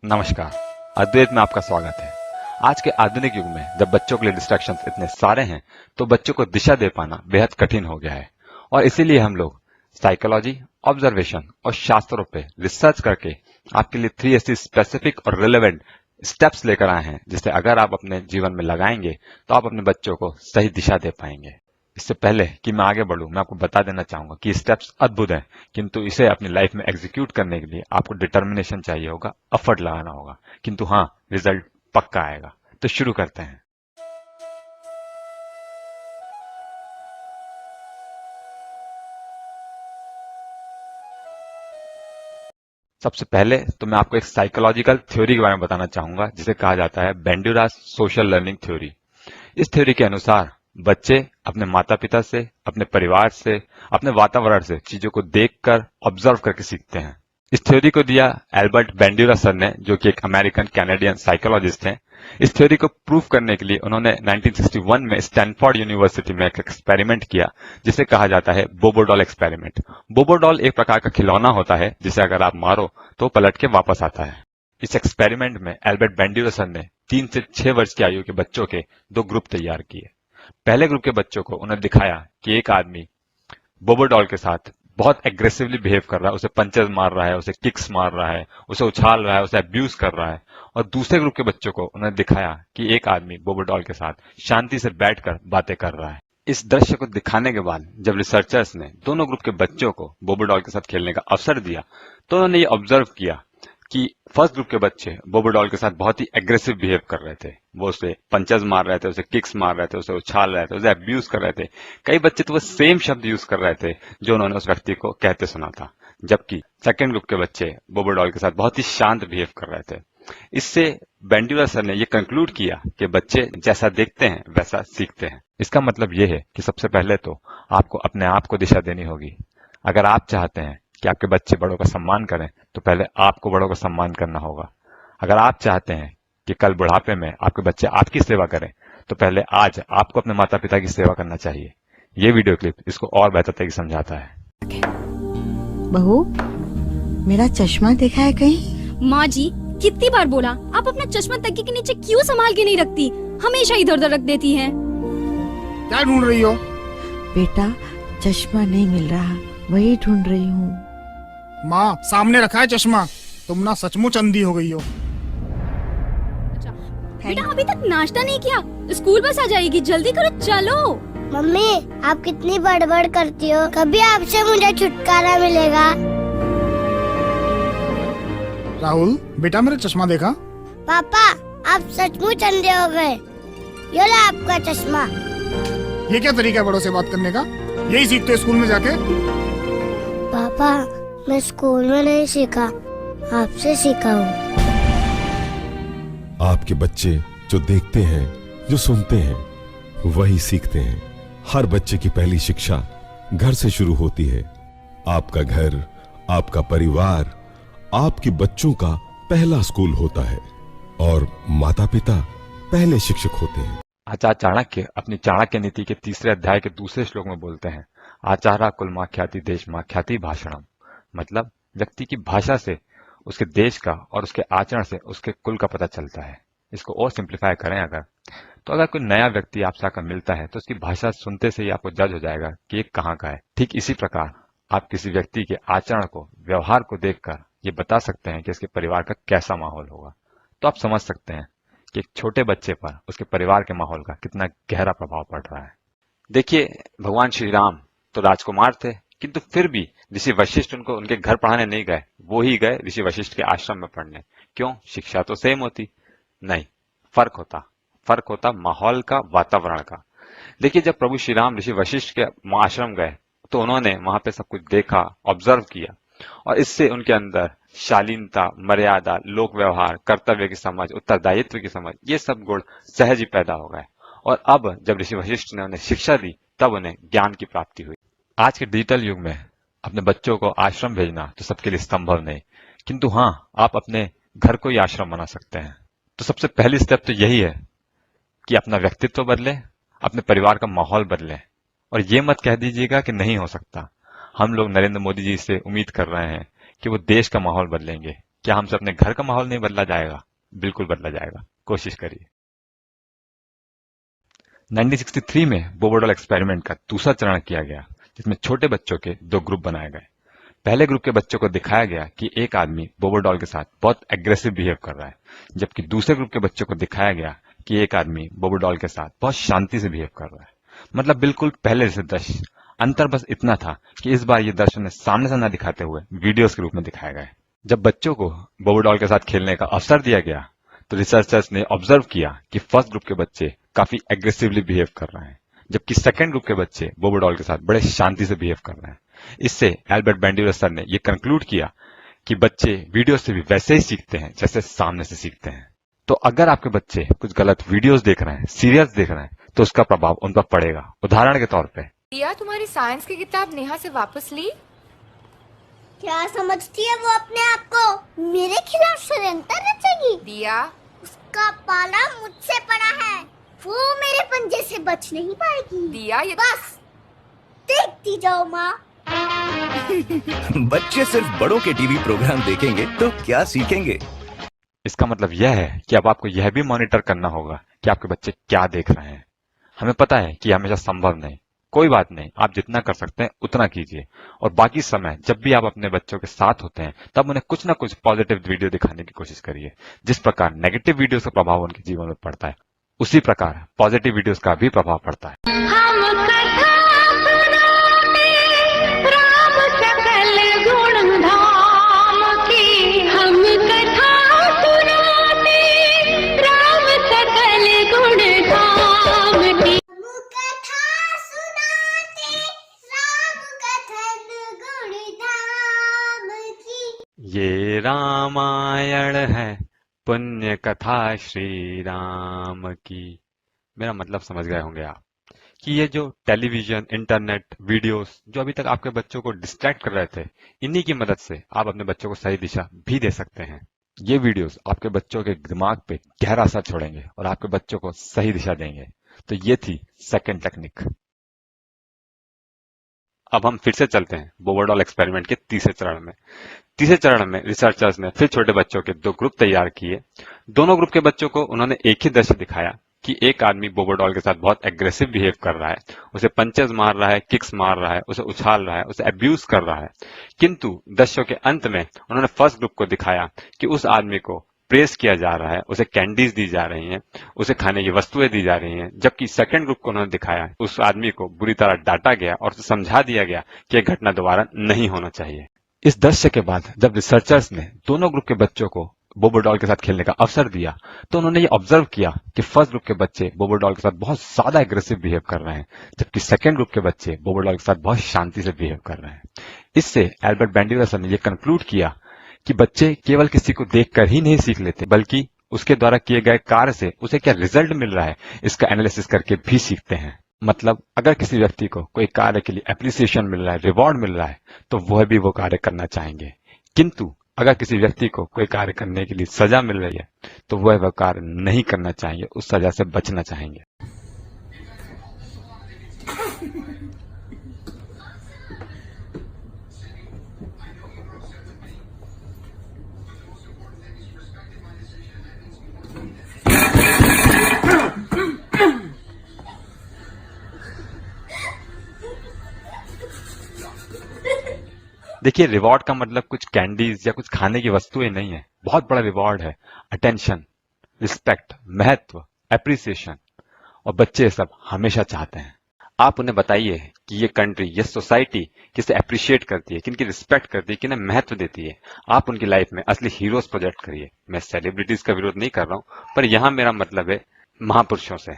नमस्कार। अद्वैत में आपका स्वागत है। आज के आधुनिक युग में जब बच्चों के लिए डिस्ट्रैक्शंस इतने सारे हैं तो बच्चों को दिशा दे पाना बेहद कठिन हो गया है और इसीलिए हम लोग साइकोलॉजी, ऑब्जर्वेशन और शास्त्रों पे रिसर्च करके आपके लिए 3 ऐसी स्पेसिफिक और रिलेवेंट स्टेप्स लेकर आए हैं जिससे अगर आप अपने जीवन में लगाएंगे तो आप अपने बच्चों को सही दिशा दे पाएंगे। इससे पहले कि मैं आगे बढ़ूं, मैं आपको बता देना चाहूंगा कि स्टेप्स अद्भुत हैं, किंतु इसे अपनी लाइफ में एग्जीक्यूट करने के लिए आपको डिटर्मिनेशन चाहिए होगा, एफर्ट लगाना होगा, किंतु हाँ, रिजल्ट पक्का आएगा। तो शुरू करते हैं। सबसे पहले तो मैं आपको एक साइकोलॉजिकल थ्योरी के बारे में बताना चाहूंगा जिसे कहा जाता है बेंड्यूरास सोशल लर्निंग थ्योरी। इस थ्योरी के अनुसार बच्चे अपने माता पिता से, अपने परिवार से, अपने वातावरण से चीजों को देखकर, ऑब्जर्व करके सीखते हैं। इस थ्योरी को दिया एल्बर्ट बेंड्यूरास सर ने, जो कि एक अमेरिकन कैनेडियन साइकोलॉजिस्ट हैं। इस थ्योरी को प्रूव करने के लिए उन्होंने 1961 में स्टैनफोर्ड यूनिवर्सिटी में एक एक्सपेरिमेंट किया जिसे कहा जाता है बोबोडॉल एक्सपेरिमेंट। बोबोडॉल एक प्रकार का खिलौना होता है जिसे अगर आप मारो तो पलट के वापस आता है। इस एक्सपेरिमेंट में एल्बर्ट बेंड्यूरास सर ने 3 से 6 वर्ष की आयु के बच्चों के 2 ग्रुप तैयार किए। पहले ग्रुप के बच्चों को उन्हें दिखाया कि एक आदमी बोबोडॉल के साथ बहुत एग्रेसिवली बिहेव कर रहा है, उसे पंचेस मार रहा है, उसे किक्स मार रहा है, उसे उछाल रहा है, उसे अब्यूज कर रहा है। और दूसरे ग्रुप के बच्चों को उन्हें दिखाया कि एक आदमी बोबोडॉल के साथ शांति से बैठकर बातें कर रहा है। इस दृश्य को दिखाने के बाद जब रिसर्चर्स ने दोनों ग्रुप के बच्चों को बोबोडॉल के साथ खेलने का अवसर दिया तो उन्होंने ये ऑब्जर्व किया कि फर्स्ट ग्रुप के बच्चे बोबोडॉल के साथ बहुत ही एग्रेसिव बिहेव कर रहे थे। वो उसे पंचेस मार रहे थे, उसे किक्स मार रहे थे, उसे उछाल रहे थे, उसे अब्यूज कर रहे थे। कई बच्चे तो वो सेम शब्द यूज कर रहे थे जो उन्होंने उस व्यक्ति को कहते सुना था, जबकि सेकेंड ग्रुप के बच्चे बोबोडॉल के साथ बहुत ही शांत बिहेव कर रहे थे। इससे बेंड्यूरास सर ने ये कंक्लूड किया कि बच्चे जैसा देखते हैं वैसा सीखते हैं। इसका मतलब ये है कि सबसे पहले तो आपको अपने आप को दिशा देनी होगी। अगर आप चाहते हैं कि आपके बच्चे बड़ों का सम्मान करें तो पहले आपको बड़ों का सम्मान करना होगा। अगर आप चाहते हैं कि कल बुढ़ापे में आपके बच्चे आपकी सेवा करें तो पहले आज आपको अपने माता पिता की सेवा करना चाहिए। ये वीडियो क्लिप इसको और बेहतर तरीके से समझाता है। बहू, मेरा चश्मा देखा है कहीं? माँ जी, कितनी बार बोला, आप अपना चश्मा तकिए के नीचे क्यों संभाल के नहीं रखती? हमेशा इधर उधर रख देती हैं। क्या ढूंढ रही हो? बेटा, चश्मा नहीं मिल रहा, वही ढूंढ रही हूँ। माँ, सामने रखा है चश्मा। तुम ना सचमुच अंधी हो गई हो। बेटा, अभी तक नाश्ता नहीं किया, स्कूल बस आ जाएगी, जल्दी करो, चलो। मम्मी, आप कितनी बड़बड़ करती हो, कभी आपसे मुझे छुटकारा मिलेगा? राहुल, बेटा मेरा चश्मा देखा? पापा, आप सचमुच अंधे हो गए। ये लो आपका चश्मा। ये क्या तरीका है बड़ों से बात करने का? यही सीखते हो स्कूल में जाके? पापा, मैं स्कूल में नहीं सीखा, आपसे सीखा हूँ। आपके बच्चे जो देखते हैं, जो सुनते हैं, वही सीखते हैं। हर बच्चे की पहली शिक्षा घर से शुरू होती है। आपका घर, आपका परिवार, आपके बच्चों का पहला स्कूल होता है और माता पिता पहले शिक्षक होते हैं। आचार्य चाणक्य अपनी चाणक्य नीति के 3 अध्याय के 2 श्लोक में बोलते हैं, आचार्य कुलमाख्याति देशमाख्याति भाषणम। मतलब व्यक्ति की भाषा से उसके देश का और उसके आचरण से उसके कुल का पता चलता है। इसको और सिंप्लीफाई करें अगर कोई नया व्यक्ति आपसे आकर मिलता है तो उसकी भाषा सुनते से ही आपको जज हो जाएगा कि ये कहाँ का है। ठीक इसी प्रकार आप किसी व्यक्ति के आचरण को, व्यवहार को देखकर ये बता सकते हैं कि इसके परिवार का कैसा माहौल होगा। तो आप समझ सकते हैं कि एक छोटे बच्चे पर उसके परिवार के माहौल का कितना गहरा प्रभाव पड़ रहा है। देखिए, भगवान श्री राम तो राजकुमार थे, किंतु फिर भी ऋषि वशिष्ठ उनको उनके घर पढ़ाने नहीं गए, वो ही गए ऋषि वशिष्ठ के आश्रम में पढ़ने। क्यों? शिक्षा तो सेम होती? नहीं, फर्क होता माहौल का, वातावरण का। देखिए, जब प्रभु श्री राम ऋषि वशिष्ठ के आश्रम गए तो उन्होंने वहां पे सब कुछ देखा, ऑब्जर्व किया और इससे उनके अंदर शालीनता, मर्यादा, लोक व्यवहार, कर्तव्य की समझ, उत्तरदायित्व की समझ, ये सब गुण सहज ही पैदा हो गए। और अब जब ऋषि वशिष्ठ ने उन्हें शिक्षा दी तब उन्हें ज्ञान की प्राप्ति हुई। आज के डिजिटल युग में अपने बच्चों को आश्रम भेजना तो सबके लिए संभव नहीं, किंतु हाँ, आप अपने घर को ही आश्रम बना सकते हैं। तो सबसे पहली स्टेप तो यही है कि अपना व्यक्तित्व बदले, अपने परिवार का माहौल बदले। और ये मत कह दीजिएगा कि नहीं हो सकता। हम लोग नरेंद्र मोदी जी से उम्मीद कर रहे हैं कि वो देश का माहौल बदलेंगे। क्या हमसे अपने घर का माहौल नहीं बदला जाएगा? बिल्कुल बदला जाएगा, कोशिश करिए। 1963 में बोबोडॉल एक्सपेरिमेंट का दूसरा चरण किया गया, जिसमें छोटे बच्चों के 2 ग्रुप बनाए गए। पहले ग्रुप के बच्चों को दिखाया गया कि एक आदमी बोबोडॉल के साथ बहुत एग्रेसिव बिहेव कर रहा है, जबकि दूसरे ग्रुप के बच्चों को दिखाया गया कि एक आदमी बोबोडॉल के साथ बहुत शांति से बिहेव कर रहा है। मतलब बिल्कुल पहले जैसे दृश्य। अंतर बस इतना था कि इस बार ये दृश्य उन्हें सामने से न दिखाते हुए वीडियोस के रूप में दिखाया गया। जब बच्चों को बोबोडॉल के साथ खेलने का अवसर दिया गया तो रिसर्चर्स ने ऑब्जर्व किया कि फर्स्ट ग्रुप के बच्चे काफी एग्रेसिवली बिहेव कर रहे हैं, जबकि सेकेंड ग्रुप के बच्चे बोबोडॉल के साथ बड़े शांति से बिहेव कर रहे हैं। इससे एल्बर्ट बेंड्यूरास सर ने यह कंक्लूड किया कि बच्चे वीडियो से भी वैसे ही सीखते हैं जैसे सामने से सीखते हैं। तो अगर आपके बच्चे कुछ गलत वीडियोस देख रहे हैं, सीरियल्स देख रहे हैं, तो उसका प्रभाव उन पर पड़ेगा। उदाहरण के तौर पे, दिया, तुम्हारी साइंस की किताब नेहा से वापस ली? क्या समझती है वो अपने आप को? मेरे खिलाफ षड्यंत्र रचेगी? दिया, उसका पाला मुझसे पड़ा है, वो मेरे पंजे से बच नहीं पाएगी। दिया, ये बस देखती जाओ माँ। बच्चे सिर्फ बड़ों के टीवी प्रोग्राम देखेंगे तो क्या सीखेंगे? इसका मतलब यह है कि अब आपको यह भी मॉनिटर करना होगा कि आपके बच्चे क्या देख रहे हैं। हमें पता है कि हमेशा संभव नहीं, कोई बात नहीं, आप जितना कर सकते हैं उतना कीजिए, और बाकी समय जब भी आप अपने बच्चों के साथ होते हैं तब उन्हें कुछ ना कुछ पॉजिटिव वीडियो दिखाने की कोशिश करिए। जिस प्रकार नेगेटिव वीडियो का प्रभाव उनके जीवन में पड़ता है, उसी प्रकार पॉजिटिव वीडियोस का भी प्रभाव पड़ता है। ये रामायण है पुण्य कथा श्री राम की। मेरा मतलब समझ गए होंगे आप कि ये जो टेलीविजन, इंटरनेट, वीडियोस जो अभी तक आपके बच्चों को डिस्ट्रैक्ट कर रहे थे, इन्हीं की मदद से आप अपने बच्चों को सही दिशा भी दे सकते हैं। ये वीडियोस आपके बच्चों के दिमाग पे गहरा असर छोड़ेंगे और आपके बच्चों को सही दिशा देंगे। तो ये थी सेकंड टेक्निक। अब हम फिर से चलते हैं बोबोडॉल एक्सपेरिमेंट के तीसरे चरण में। तीसरे चरण में रिसर्चर्स ने फिर छोटे बच्चों के 2 ग्रुप तैयार किए। दोनों ग्रुप के बच्चों को उन्होंने एक ही दृश्य दिखाया कि एक आदमी बोबोडॉल के साथ बहुत एग्रेसिव बिहेव कर रहा है, उसे पंचेस मार रहा है, किक्स मार रहा है, उसे उछाल रहा है, उसे अब्यूज कर रहा है। किंतु दृश्यों के अंत में उन्होंने फर्स्ट ग्रुप को दिखाया कि उस आदमी को प्रेस किया जा रहा है, उसे कैंडीज दी जा रही हैं, उसे खाने की वस्तुएं दी जा रही हैं। जबकि सेकंड ग्रुप को उन्होंने दिखाया उस आदमी को बुरी तरह डांटा गया और उसे समझा दिया गया कि यह घटना दोबारा नहीं होना चाहिए। इस दृश्य के बाद जब रिसर्चर्स ने दोनों ग्रुप के बच्चों को बोबोडॉल के साथ खेलने का अवसर दिया तो उन्होंने ये ऑब्जर्व किया कि फर्स्ट ग्रुप के बच्चे बोबोडॉल के साथ बहुत ज्यादा एग्रेसिव बिहेव कर रहे हैं, जबकि सेकंड ग्रुप के बच्चे बोबोडॉल के साथ बहुत शांति से बिहेव कर रहे हैं। इससे एल्बर्ट बेंड्यूरास ने यह कंक्लूड किया कि बच्चे केवल किसी को देखकर ही नहीं सीख लेते, बल्कि उसके द्वारा किए गए कार्य से उसे क्या रिजल्ट मिल रहा है इसका एनालिसिस करके भी सीखते हैं। मतलब अगर किसी व्यक्ति को कोई कार्य के लिए एप्रिसिएशन मिल रहा है, रिवॉर्ड मिल रहा है, तो वह भी वो कार्य करना चाहेंगे। किंतु अगर किसी व्यक्ति को कोई कार्य करने के लिए सजा मिल रही है तो वह कार्य नहीं करना चाहेंगे, उस सजा से बचना चाहेंगे। देखिए, रिवॉर्ड का मतलब कुछ कैंडीज या कुछ खाने की वस्तुएं नहीं है, बहुत बड़ा रिवॉर्ड है। अटेंशन, रिस्पेक्ट, महत्व, एप्रिसिएशन, और बच्चे सब हमेशा चाहते हैं। आप उन्हें बताइए कि ये कंट्री, ये सोसाइटी किसे अप्रिशिएट करती है, किनकी रिस्पेक्ट करती है, किन्हें महत्व देती है। आप उनकी लाइफ में असली हीरोज प्रोजेक्ट करिए। मैं सेलिब्रिटीज का विरोध नहीं कर रहा हूं, पर यहां मेरा मतलब है महापुरुषों से,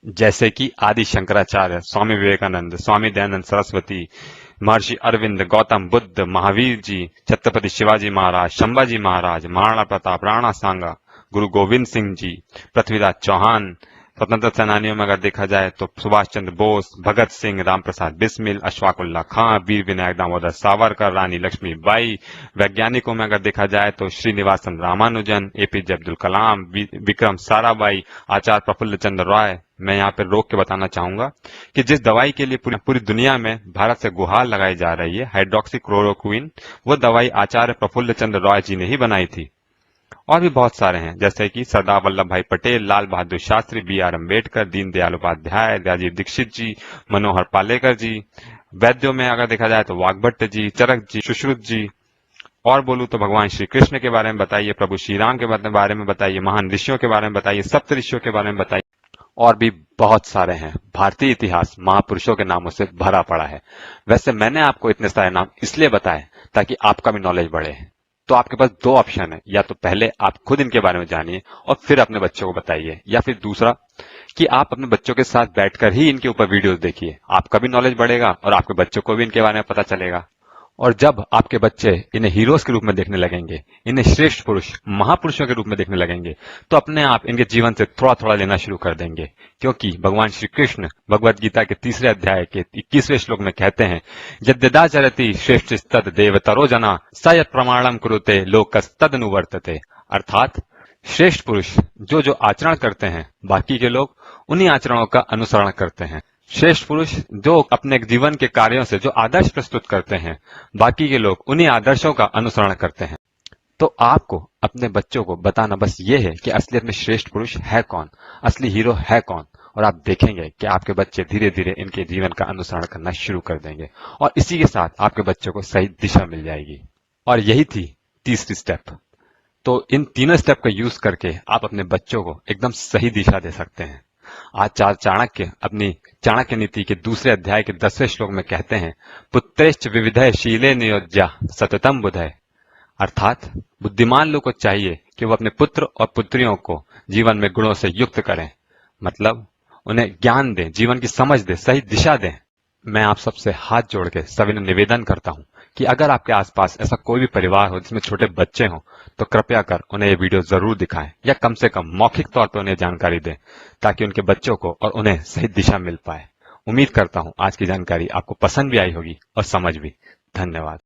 जैसे कि आदि शंकराचार्य, स्वामी विवेकानंद, स्वामी दयानंद सरस्वती, महर्षि अरविंद, गौतम बुद्ध, महावीर जी, छत्रपति शिवाजी महाराज, शंभाजी महाराज, महाराणा प्रताप, राणा सांगा, गुरु गोविंद सिंह जी, पृथ्वीराज चौहान। स्वतंत्रता सेनानियों में अगर देखा जाए तो सुभाष चंद्र बोस, भगत सिंह, राम प्रसाद बिस्मिल, अशफाकुल्ला खां, वीर विनायक दामोदर सावरकर, रानी लक्ष्मीबाई। वैज्ञानिकों में अगर देखा जाए तो श्रीनिवासन रामानुजन, एपीजे अब्दुल कलाम, विक्रम साराभाई, आचार्य प्रफुल्ल चंद्र राय, मैं यहाँ पे रोक के बताना चाहूंगा कि जिस दवाई के लिए पूरी दुनिया में भारत से गुहार लगाई जा रही है, हाइड्रोक्सीक्लोरोक्विन, वो दवाई आचार्य प्रफुल्ल चंद्र रॉय जी ने ही बनाई थी। और भी बहुत सारे हैं, जैसे कि सरदार वल्लभ भाई पटेल, लाल बहादुर शास्त्री, B.R. अम्बेडकर, दीनदयाल उपाध्याय, राजीव दीक्षित जी, मनोहर पालेकर जी। वैद्यों में अगर देखा जाए तो वाग्भट्ट जी, चरक जी, सुश्रुत जी। और बोलूं तो भगवान श्री कृष्ण के बारे में बताइए, प्रभु श्री राम के बारे में बताइए, महान ऋषियों के बारे में बताइए, सप्त ऋषियों के बारे में बताइए। और भी बहुत सारे हैं। भारतीय इतिहास महापुरुषों के नामों से भरा पड़ा है। वैसे मैंने आपको इतने सारे नाम इसलिए बताए ताकि आपका भी नॉलेज बढ़े। तो आपके पास दो ऑप्शन है, या तो पहले आप खुद इनके बारे में जानिए और फिर अपने बच्चों को बताइए, या फिर दूसरा कि आप अपने बच्चों के साथ बैठकर ही इनके ऊपर वीडियोस देखिए। आपका भी नॉलेज बढ़ेगा और आपके बच्चों को भी इनके बारे में पता चलेगा। और जब आपके बच्चे इन्हें हीरोज के रूप में देखने लगेंगे, इन्हें श्रेष्ठ पुरुष, महापुरुषों के रूप में देखने लगेंगे, तो अपने आप इनके जीवन से थोड़ा थोड़ा लेना शुरू कर देंगे। क्योंकि भगवान श्री कृष्ण भगवद गीता के 3 अध्याय के 21वें श्लोक में कहते हैं, यद्यदाचरति श्रेष्ठस्तद देवतरो जना स यत् प्रमाणम कुरुते लोकस्तदनुवर्तते। अर्थात श्रेष्ठ पुरुष जो आचरण करते हैं, बाकी के लोग उन्हीं आचरणों का अनुसरण करते हैं। श्रेष्ठ पुरुष जो अपने जीवन के कार्यों से जो आदर्श प्रस्तुत करते हैं, बाकी के लोग उन्हीं आदर्शों का अनुसरण करते हैं। तो आपको अपने बच्चों को बताना बस ये है कि असलियत में श्रेष्ठ पुरुष है कौन, असली हीरो है कौन। और आप देखेंगे कि आपके बच्चे धीरे धीरे इनके जीवन का अनुसरण करना शुरू कर देंगे और इसी के साथ आपके बच्चों को सही दिशा मिल जाएगी। और यही थी तीसरी स्टेप। तो इन तीनों स्टेप का यूज करके आप अपने बच्चों को एकदम सही दिशा दे सकते हैं। आचार्य चाणक्य अपनी चाणक्य नीति के 2 अध्याय के 10वें श्लोक में कहते हैं, पुत्रेश्च विविधय शीले नियोज्या सततम बुधय। अर्थात बुद्धिमान लोग को चाहिए कि वो अपने पुत्र और पुत्रियों को जीवन में गुणों से युक्त करें, मतलब उन्हें ज्ञान दें, जीवन की समझ दें, सही दिशा दें। मैं आप सबसे हाथ जोड़ के सभी निवेदन करता हूं कि अगर आपके आसपास ऐसा कोई भी परिवार हो जिसमें छोटे बच्चे हों, तो कृपया कर उन्हें ये वीडियो जरूर दिखाएं या कम से कम मौखिक तौर पर उन्हें जानकारी दें, ताकि उनके बच्चों को और उन्हें सही दिशा मिल पाए। उम्मीद करता हूं आज की जानकारी आपको पसंद भी आई होगी और समझ भी। धन्यवाद।